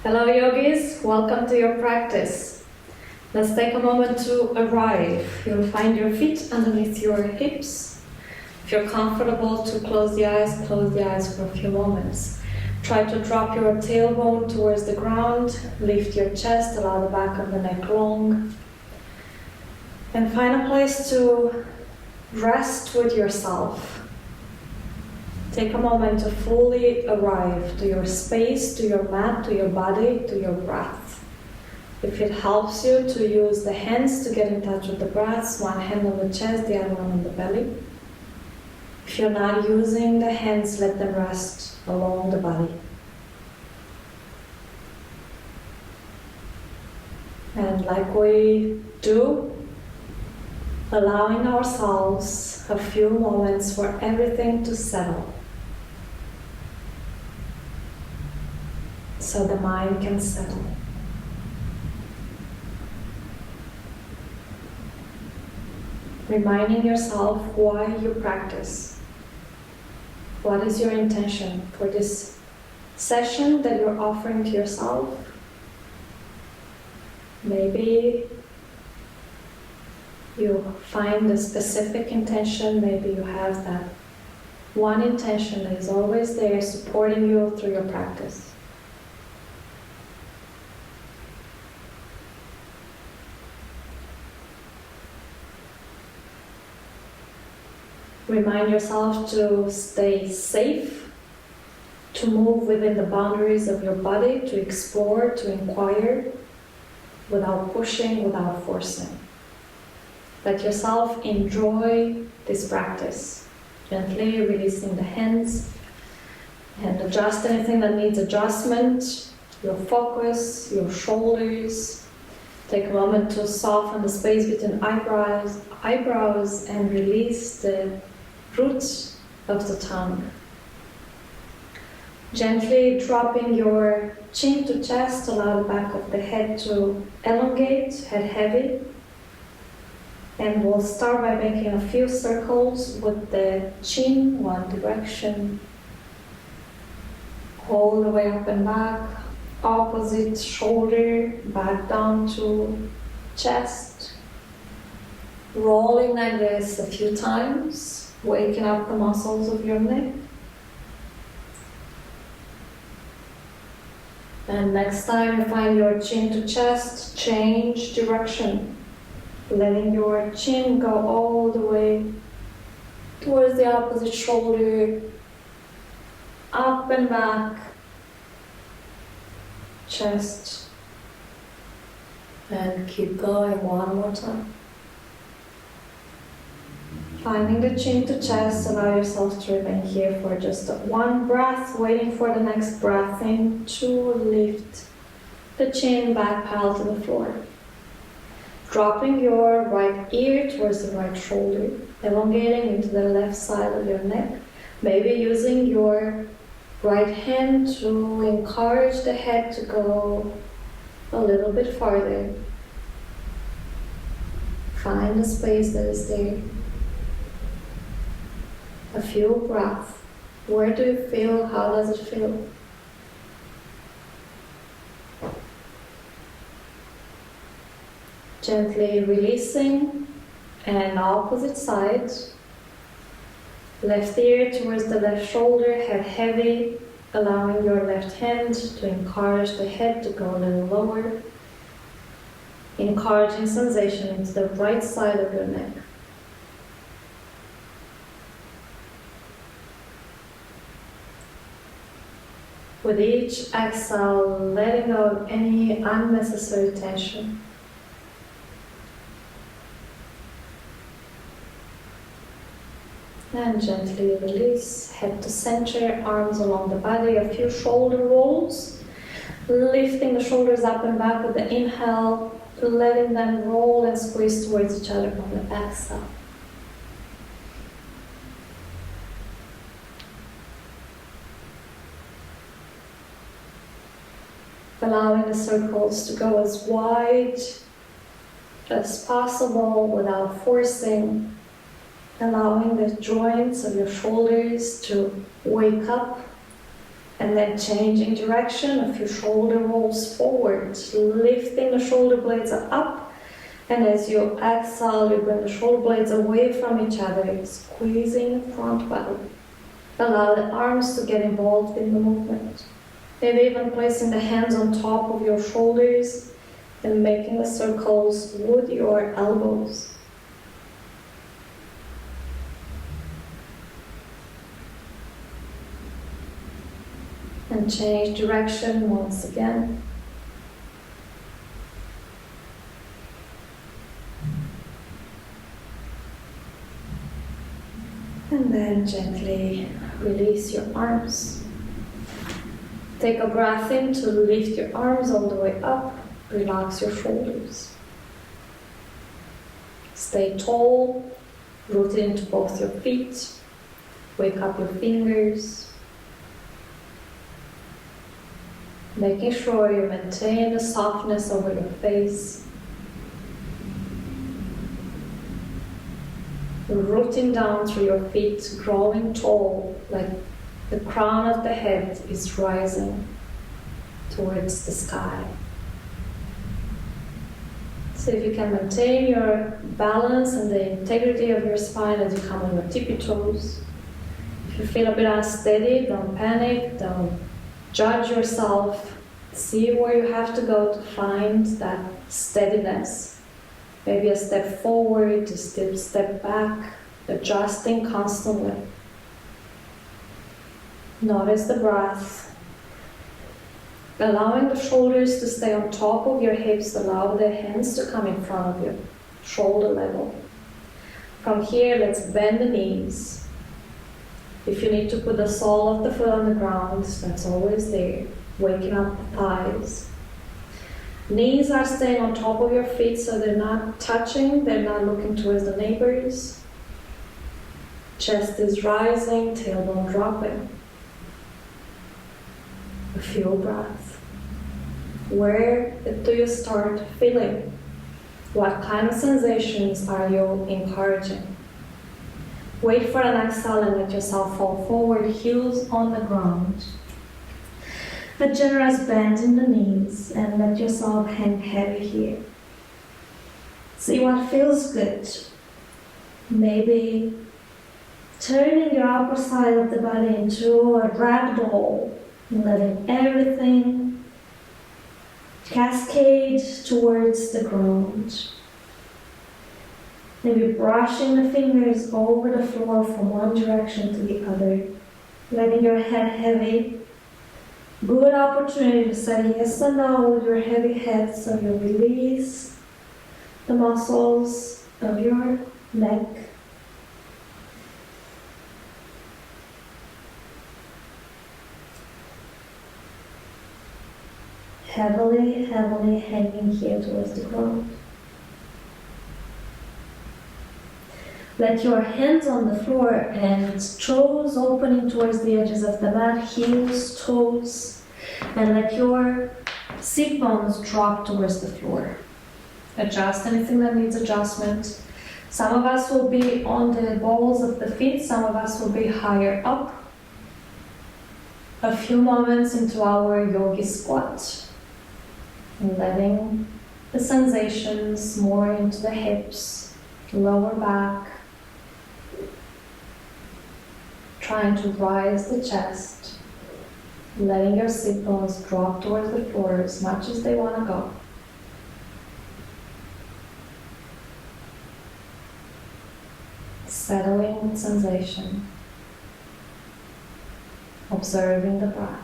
Hello yogis, welcome to your practice. Let's take a moment to arrive. You'll find your feet underneath your hips. If you're comfortable to close the eyes for a few moments. Try to drop your tailbone towards the ground, lift your chest, allow the back of the neck long. And find a place to rest with yourself. Take a moment to fully arrive to your space, to your mat, to your body, to your breath. If it helps you to use the hands to get in touch with the breath, one hand on the chest, the other one on the belly. If you're not using the hands, let them rest along the body. And like we do, allowing ourselves a few moments for everything to settle. So the mind can settle. Reminding yourself why you practice. What is your intention for this session that you're offering to yourself? Maybe you find a specific intention, maybe you have that one intention that is always there supporting you through your practice. Remind yourself to stay safe, to move within the boundaries of your body, to explore, to inquire, without pushing, without forcing. Let yourself enjoy this practice, gently releasing the hands and adjust anything that needs adjustment, your focus, your shoulders. Take a moment to soften the space between eyebrows and release the roots of the tongue. Gently dropping your chin to chest, allow the back of the head to elongate, head heavy. And we'll start by making a few circles with the chin, one direction, all the way up and back, opposite shoulder, back down to chest, rolling like this a few times, waking up the muscles of your neck. And next time you find your chin to chest, change direction, letting your chin go all the way towards the opposite shoulder, up and back, chest, and keep going one more time. Finding the chin to chest, allow yourself to remain here for just one breath, waiting for the next breath in to lift the chin back parallel to the floor. Dropping your right ear towards the right shoulder, elongating into the left side of your neck, maybe using your right hand to encourage the head to go a little bit farther. Find the space that is there. A few breaths. Where do you feel? How does it feel? Gently releasing, and opposite side. Left ear towards the left shoulder, head heavy, allowing your left hand to encourage the head to go a little lower. Encouraging sensation into the right side of your neck. With each exhale, letting go of any unnecessary tension. And gently release, head to center, arms along the body, a few shoulder rolls. Lifting the shoulders up and back with the inhale, letting them roll and squeeze towards each other on the exhale. Allowing the circles to go as wide as possible without forcing. Allowing the joints of your shoulders to wake up And then changing direction, a few shoulder rolls forward, lifting the shoulder blades up. And as you exhale, you bring the shoulder blades away from each other, squeezing the front belly. Allow the arms to get involved in the movement. Maybe even placing the hands on top of your shoulders and making the circles with your elbows. And change direction once again. And then gently release your arms. Take a breath in to lift your arms all the way up. Relax your shoulders. Stay tall, rooted into both your feet. Wake up your fingers. Making sure you maintain the softness over your face. Rooting down through your feet, growing tall, like the crown of the head is rising towards the sky. So if you can maintain your balance and the integrity of your spine as you come on your tippy toes. If you feel a bit unsteady, don't panic, don't judge yourself. See where you have to go to find that steadiness. Maybe a step forward, a step back, adjusting constantly. Notice the breath. Allowing the shoulders to stay on top of your hips, allow the hands to come in front of you, shoulder level. From here, let's bend the knees. If you need to put the sole of the foot on the ground, that's always there, waking up the thighs. Knees are staying on top of your feet so they're not touching, they're not looking towards the neighbors. Chest is rising, tailbone dropping. A few breaths. Where do you start feeling? What kind of sensations are you encouraging? Wait for an exhale and let yourself fall forward, heels on the ground. A generous bend in the knees and let yourself hang heavy here. See what feels good. Maybe turning your upper side of the body into a ragdoll, letting everything cascade towards the ground. Maybe brushing the fingers over the floor from one direction to the other, letting your head heavy. Good opportunity to say yes or no with your heavy head so you release the muscles of your neck. Heavily, heavily hanging here towards the ground. Let your hands on the floor and toes opening towards the edges of the mat, heels, toes, and let your sit bones drop towards the floor. Adjust anything that needs adjustment. Some of us will be on the balls of the feet, some of us will be higher up. A few moments into our yogi squat. And letting the sensations more into the hips, lower back. Trying to rise the chest, letting your sit bones drop towards the floor as much as they want to go. Settling with sensation, observing the breath.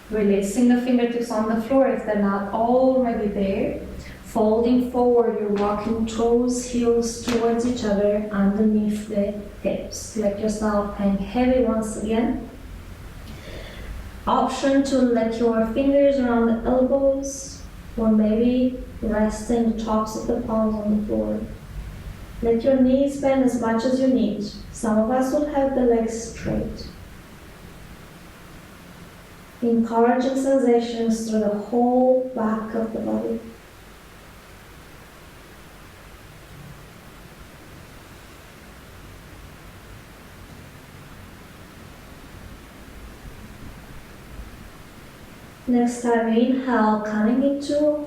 Releasing the fingertips on the floor if they're not already there. Folding forward, you're walking toes, heels towards each other underneath the hips. Let yourself hang heavy once again. Option to let your fingers around the elbows or maybe resting the tops of the palms on the floor. Let your knees bend as much as you need. Some of us will have the legs straight. Encouraging sensations through the whole back of the body. Next time, inhale, coming into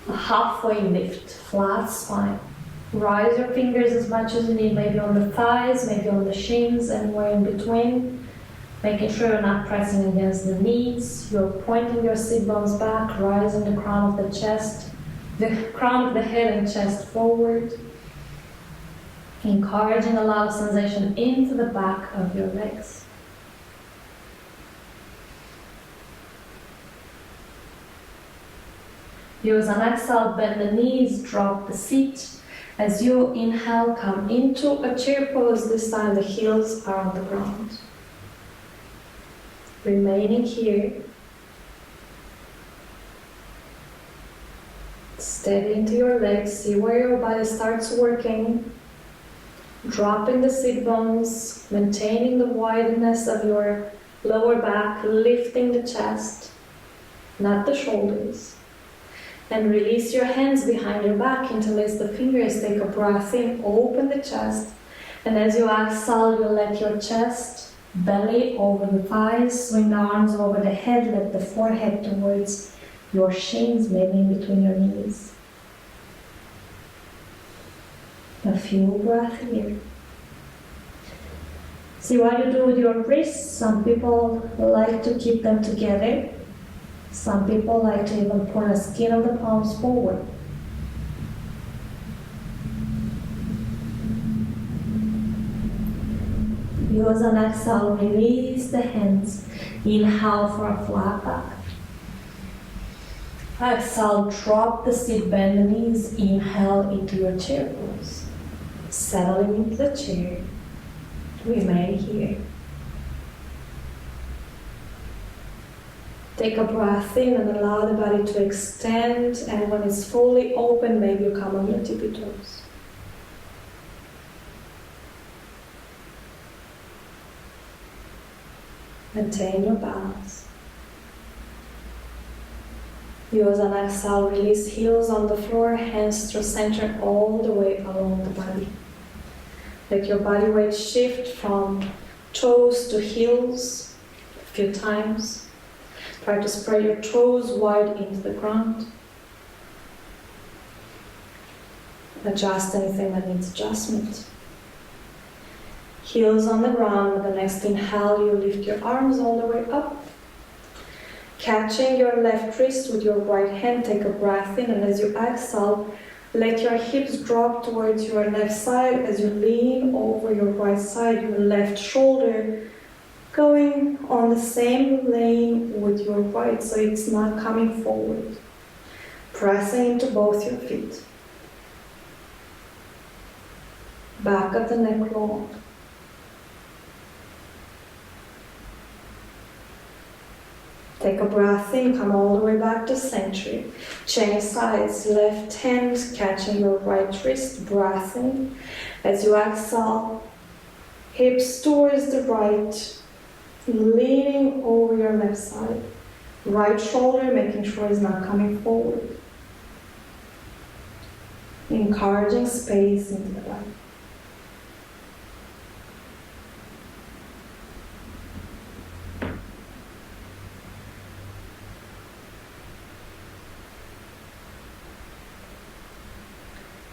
a halfway lift, flat spine. Rise your fingers as much as you need, maybe on the thighs, maybe on the shins, anywhere in between. Making sure you're not pressing against the knees. You're pointing your sit bones back, rising the crown of the chest, the crown of the head and chest forward. Encouraging a lot of sensation into the back of your legs. Use an exhale, bend the knees, drop the seat. As you inhale, come into a chair pose. This time the heels are on the ground. Remaining here. Steady into your legs. See where your body starts working. Dropping the sit bones, maintaining the wideness of your lower back, lifting the chest, not the shoulders. And release your hands behind your back, interlace the fingers, take a breath in, open the chest. And as you exhale, you let your chest, belly over the thighs, swing the arms over the head, let the forehead towards your shins, maybe in between your knees. A few breaths here. See what you do with your wrists. Some people like to keep them together. Some people like to even point the skin of the palms forward. Use an exhale, release the hands. Inhale for a flat back. Exhale, drop the seat, bend the knees. Inhale into your chair pose. Settling into the chair. Remain here. Take a breath in and allow the body to extend, and when it's fully open, maybe you come on your tippy toes. Maintain your balance. Use an exhale, release heels on the floor, hands through center all the way along the body. Let your body weight shift from toes to heels a few times. Try to spread your toes wide into the ground. Adjust anything that needs adjustment. Heels on the ground. With the next inhale, you lift your arms all the way up. Catching your left wrist with your right hand, take a breath in, and as you exhale, let your hips drop towards your left side. As you lean over your right side, your left shoulder going on the same lane with your right, so it's not coming forward. Pressing into both your feet. Back of the neck long. Take a breath in, come all the way back to center. Change sides, left hand catching your right wrist, breath in. As you exhale, hips towards the right, leaning over your left side. Right shoulder, making sure it's not coming forward. Encouraging space into the body.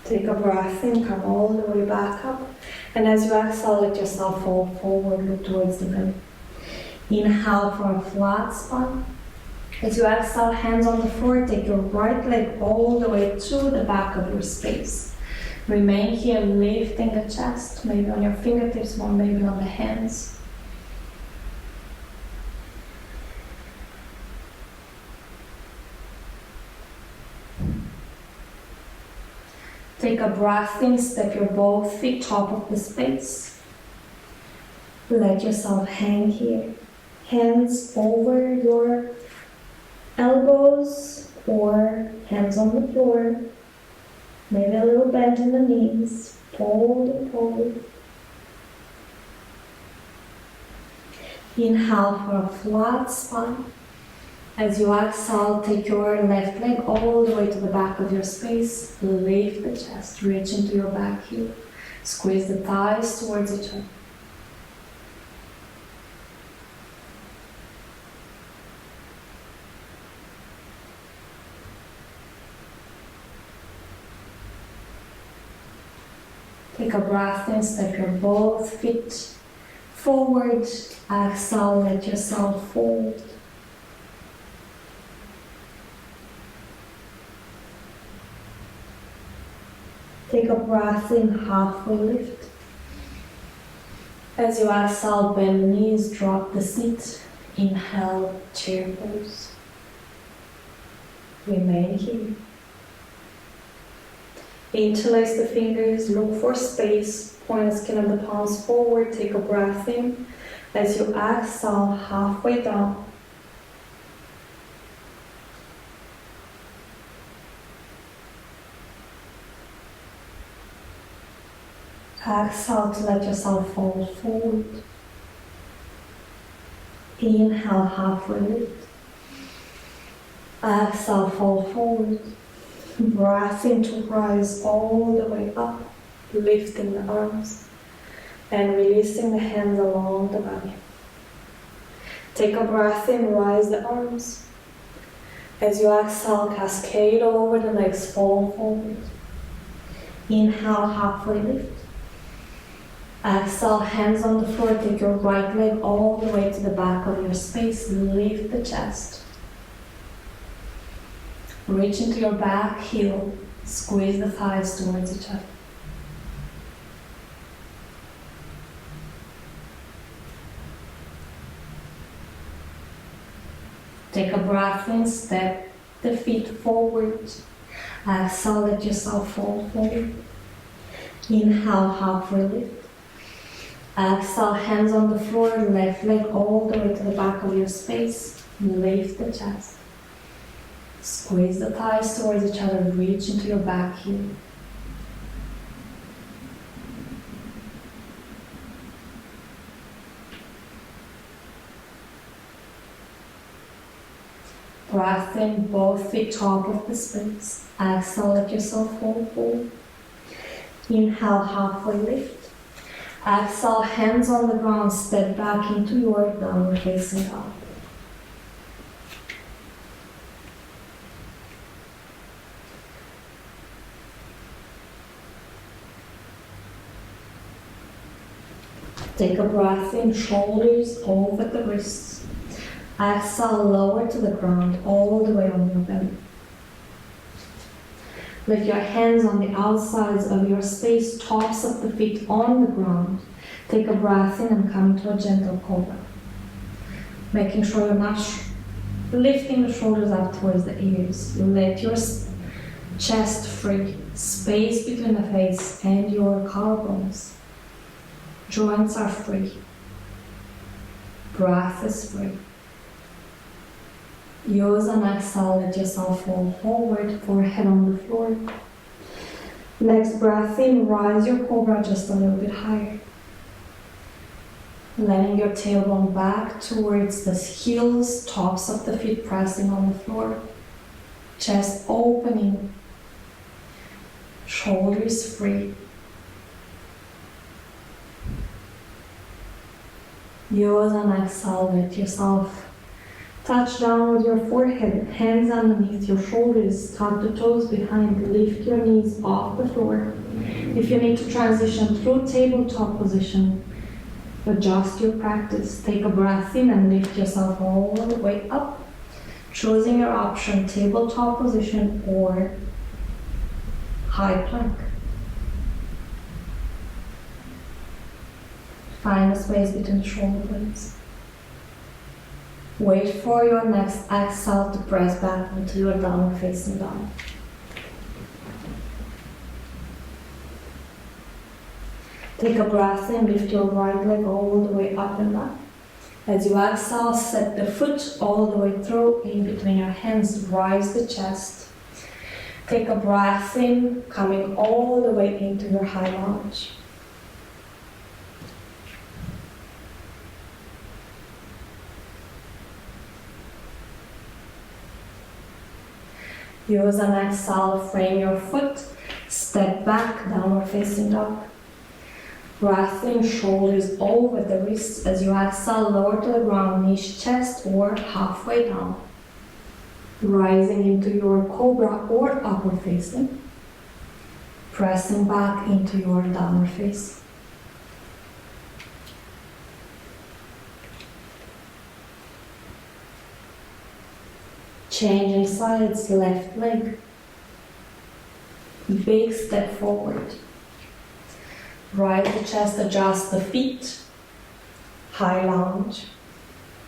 Take a breath in, come all the way back up. And as you exhale, let yourself fall forward, look towards the belly. Inhale for a flat spine. As you exhale, hands on the floor, take your right leg all the way to the back of your space. Remain here, lifting the chest, maybe on your fingertips or maybe on the hands. Take a breath in, step your both feet top of the space. Let yourself hang here. Hands over your elbows or hands on the floor. Maybe a little bend in the knees. Fold and fold. Inhale for a flat spine. As you exhale, take your left leg all the way to the back of your space. Lift the chest, reach into your back heel. Squeeze the thighs towards each other. Take a breath in, step your both feet forward. Exhale, let yourself fold. Take a breath in, halfway lift. As you exhale, bend the knees, drop the seat. Inhale, chair pose. Remain here. Interlace the fingers, look for space, point the skin of the palms forward, take a breath in. As you exhale, halfway down. Exhale to let yourself fall forward. Inhale, halfway lift. Exhale, fall forward. Breath in to rise all the way up, lifting the arms and releasing the hands along the body. Take a breath in, rise the arms. As you exhale, cascade over the legs, fall forward. Inhale, halfway lift. Exhale, hands on the floor, take your right leg all the way to the back of your space, lift the chest. Reach into your back heel, squeeze the thighs towards each other. Take a breath in, step the feet forward. Exhale, let yourself fall forward. Inhale, halfway lift. Exhale, hands on the floor, left leg all the way to the back of your space. Lift the chest. Squeeze the thighs towards each other, reach into your back heel. Breath in, both feet top of the splits. Exhale, let yourself fall forward. Inhale, halfway lift. Exhale, hands on the ground, step back into your downward facing dog. Take a breath in, shoulders over the wrists. Exhale, lower to the ground, all the way on your belly. Lift your hands on the outsides of your space, tops of the feet on the ground. Take a breath in and come to a gentle cobra. Making sure you're not lifting the shoulders up towards the ears. Let your chest free, space between the face and your collarbones. Joints are free. Breath is free. Use an exhale, let yourself fall forward, forehead on the floor. Next breath in, rise your cobra just a little bit higher. Letting your tailbone back towards the heels, tops of the feet pressing on the floor. Chest opening. Shoulders free. Use an exhale, let yourself touch down with your forehead, hands underneath your shoulders, tuck the toes behind, lift your knees off the floor. If you need to transition through tabletop position, adjust your practice. Take a breath in and lift yourself all the way up, choosing your option, tabletop position or high plank. Find a space between the shoulder blades. Wait for your next exhale to press back until you are downward facing dog. Take a breath in, lift your right leg all the way up and down. As you exhale, set the foot all the way through in between your hands, rise the chest. Take a breath in, coming all the way into your high lunge. Use an exhale, frame your foot, step back, downward facing dog. Breath in, shoulders over the wrists. As you exhale, lower to the ground, knees, chest, or halfway down. Rising into your cobra or upward facing. pressing back into your downward face. Changing sides, left leg. Big step forward. Rise the chest, adjust the feet. High lunge.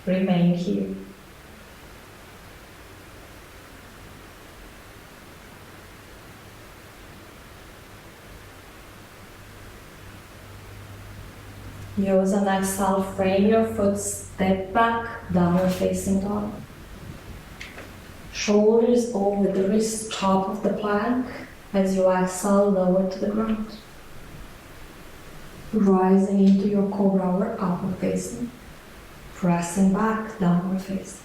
Remain here. Use an exhale, frame your foot, step back, downward facing dog. Shoulders over the wrist, top of the plank. As you exhale, lower to the ground. Rising into your cobra or upward facing. Pressing back, downward facing.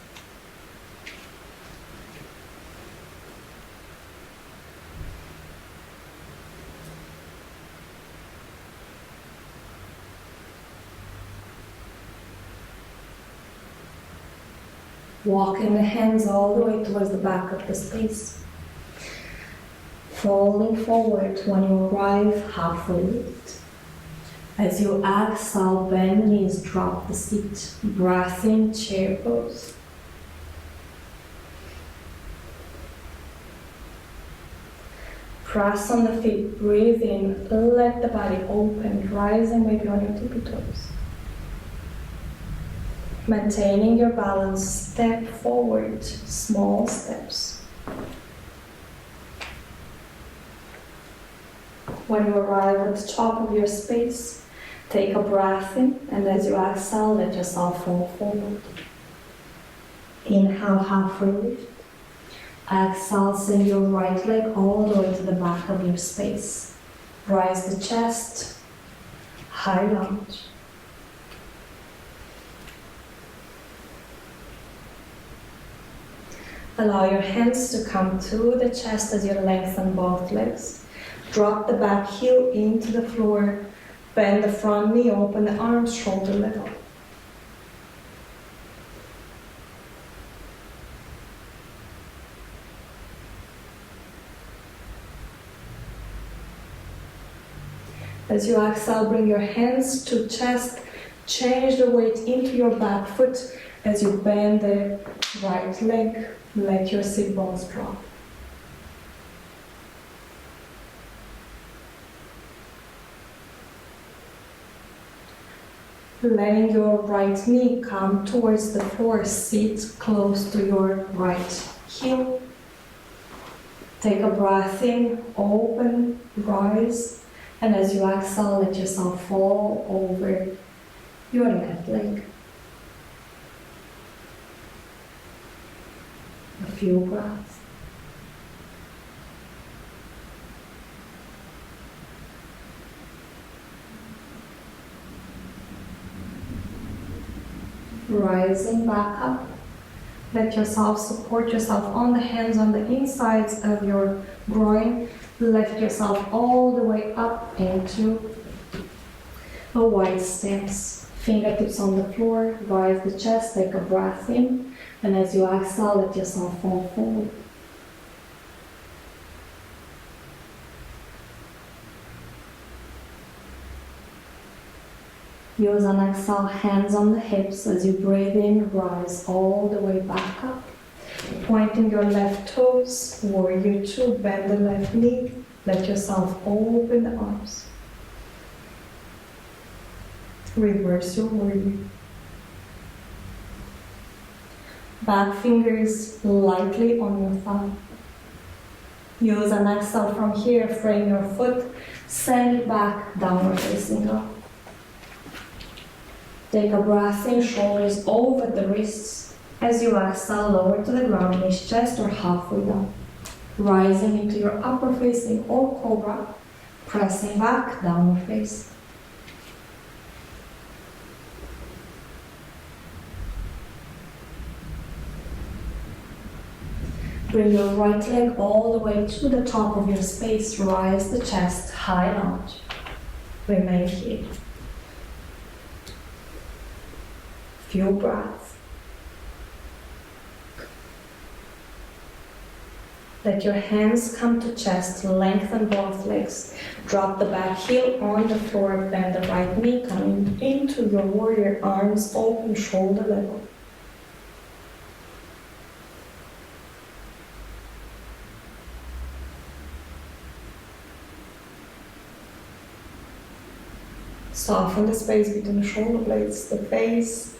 Walking the hands all the way towards the back of the space. Falling forward when you arrive, halfway lift. As you exhale, bend the knees, drop the seat. Breath in, chair pose. Press on the feet, breathe in, let the body open, rising maybe on your tippy toes. Maintaining your balance, step forward, small steps. When you arrive at the top of your space, take a breath in, and as you exhale, let yourself fall forward. Inhale, halfway lift. Exhale, send your right leg all the way to the back of your space. Rise the chest, high lunge. Allow your hands to come to the chest as you lengthen both legs. Drop the back heel into the floor. Bend the front knee, open the arms, shoulder level. As you exhale, bring your hands to chest. Change the weight into your back foot as you bend the right leg. Let your sit bones drop. Letting your right knee come towards the floor, sit close to your right heel. Take a breath in, open, rise, and as you exhale, let yourself fall over your left leg. A few breaths. Rising back up. Let yourself support yourself on the hands on the insides of your groin. Lift yourself all the way up into a wide stance. Fingertips on the floor, rise the chest, take a breath in, and as you exhale, let yourself fall forward. Use an exhale, hands on the hips as you breathe in, rise all the way back up. Pointing your left toes, warrior two, bend the left knee, let yourself open the arms. Reverse your warrior. Back fingers lightly on your thigh. Use an exhale from here, frame your foot, send it back, downward facing dog. Take a breath in, shoulders over the wrists. As you exhale, lower to the ground, knees, chest, or halfway down. Rising into your upper facing or cobra, pressing back, downward face. Bring your right leg all the way to the top of your space. Rise the chest, high lunge. Remain here. Few breaths. Let your hands come to chest, lengthen both legs. Drop the back heel on the floor, bend the right knee, coming into your warrior, arms open, shoulder level. Soften the space between the shoulder blades, the face.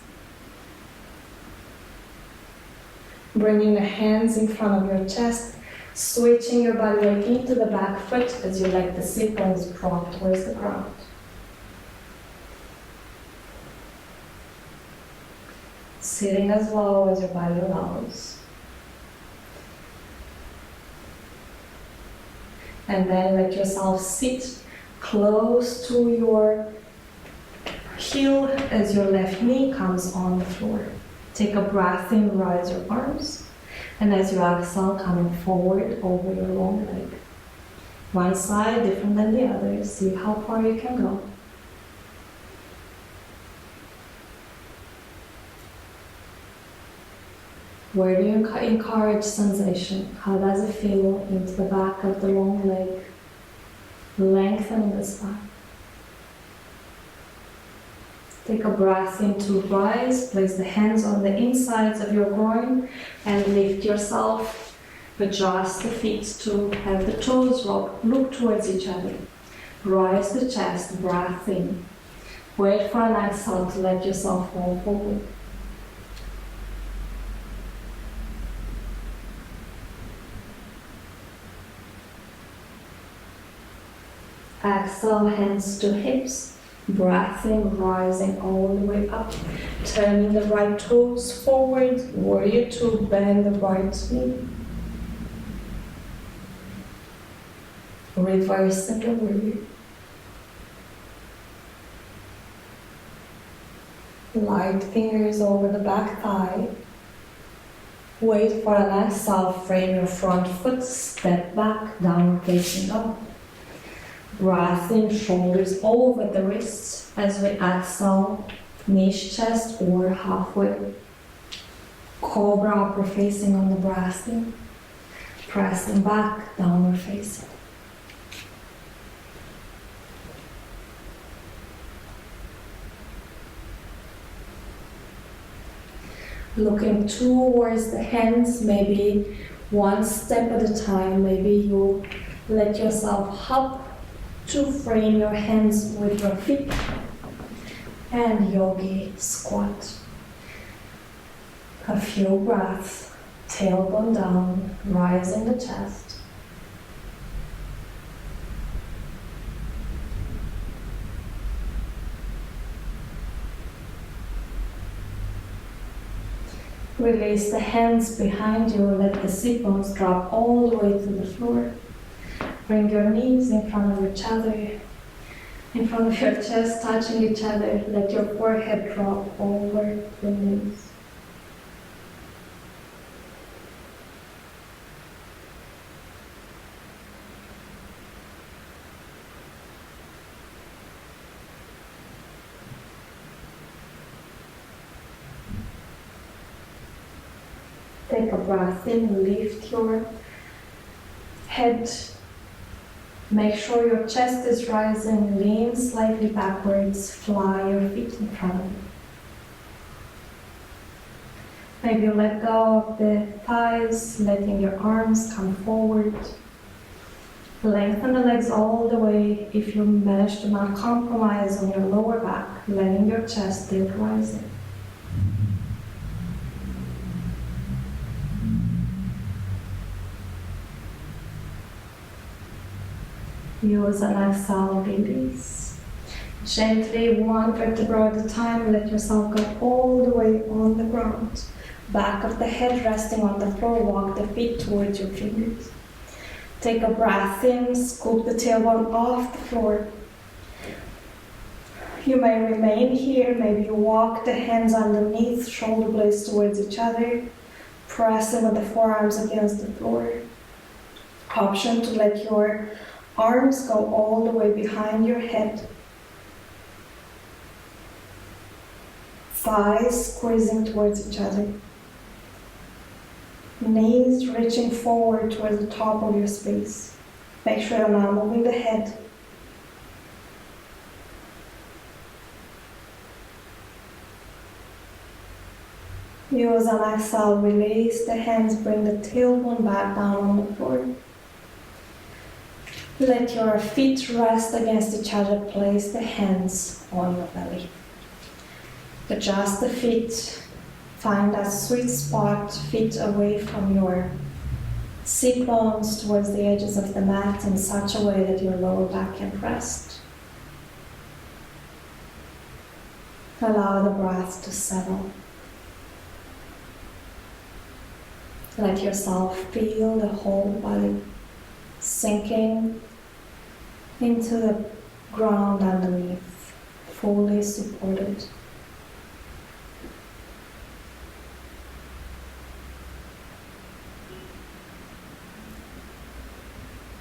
Bringing the hands in front of your chest, switching your body weight into the back foot as you let the sit bones drop towards the ground. Sitting as low as your body allows. And then let yourself sit close to your heel as your left knee comes on the floor. Take a breath in, rise your arms, and as you exhale, coming forward over your long leg. One side different than the other, see how far you can go. Where do you encourage sensation? How does it feel into the back of the long leg? Lengthening the spine. Take a breath in to rise, place the hands on the insides of your groin and lift yourself. Adjust the feet to have the toes look towards each other. Rise the chest, breath in. Wait for an exhale to let yourself fall forward. Exhale, hands to hips. Breath in, rising all the way up. Turning the right toes forward. Warrior two, bend the right knee. Reversing the warrior. Light fingers over the back thigh. Wait for an exhale, frame your front foot, step back, downward facing dog. Breath in, shoulders over the wrists as we exhale, knees, chest, or halfway. Cobra, upper facing on the breath in. Pressing back, downward facing. Looking towards the hands, maybe one step at a time. Maybe you let yourself hop to frame your hands with your feet and yogi squat. A few breaths, tailbone down, rising the chest. Release the hands behind you, let the sit bones drop all the way to the floor. Bring your knees in front of each other, in front of your chest, touching each other. Let your forehead drop over the knees. Take a breath in, lift your head. Make sure your chest is rising, lean slightly backwards, fly your feet in front of you. Maybe let go of the thighs, letting your arms come forward. Lengthen the legs all the way if you manage to not compromise on your lower back, letting your chest still rising. Use an exhale, release. Gently, one vertebra at a time, let yourself go all the way on the ground. Back of the head resting on the floor, walk the feet towards your fingers. Take a breath in, scoop the tailbone off the floor. You may remain here, maybe you walk the hands underneath, shoulder blades towards each other, pressing with the forearms against the floor. Option to let your arms go all the way behind your head. Thighs squeezing towards each other. Knees reaching forward towards the top of your space. Make sure you're not moving the head. Use an exhale, release the hands, bring the tailbone back down on the floor. Let your feet rest against each other, place the hands on your belly. Adjust the feet, find that sweet spot, feet away from your sit bones towards the edges of the mat in such a way that your lower back can rest. Allow the breath to settle. Let yourself feel the whole body sinking into the ground underneath, fully supported.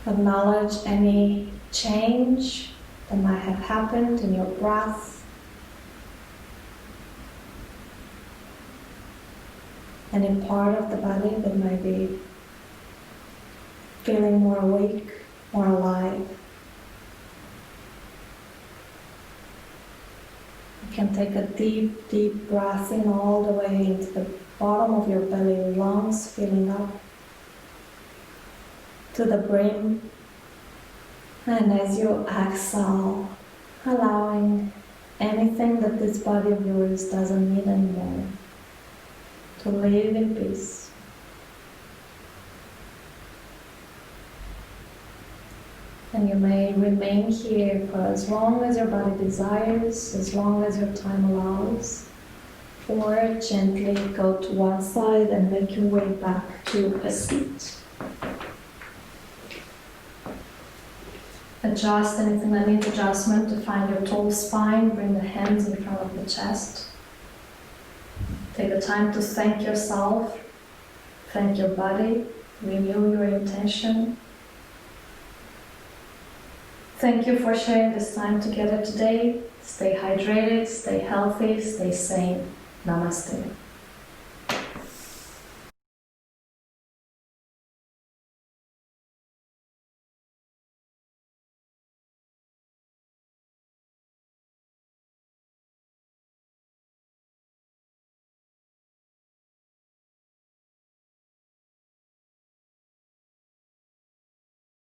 Acknowledge any change that might have happened in your breath. Any part of the body that might be feeling more awake, more alive. You can take a deep, deep breath in all the way into the bottom of your belly, lungs filling up to the brim. And as you exhale, allowing anything that this body of yours doesn't need anymore to live in peace. And you may remain here for as long as your body desires, as long as your time allows, or gently go to one side and make your way back to a seat. Adjust anything that needs adjustment to find your tall spine, bring the hands in front of the chest. Take the time to thank yourself, thank your body, renew your intention. Thank you for sharing this time together today. Stay hydrated, stay healthy, stay sane. Namaste.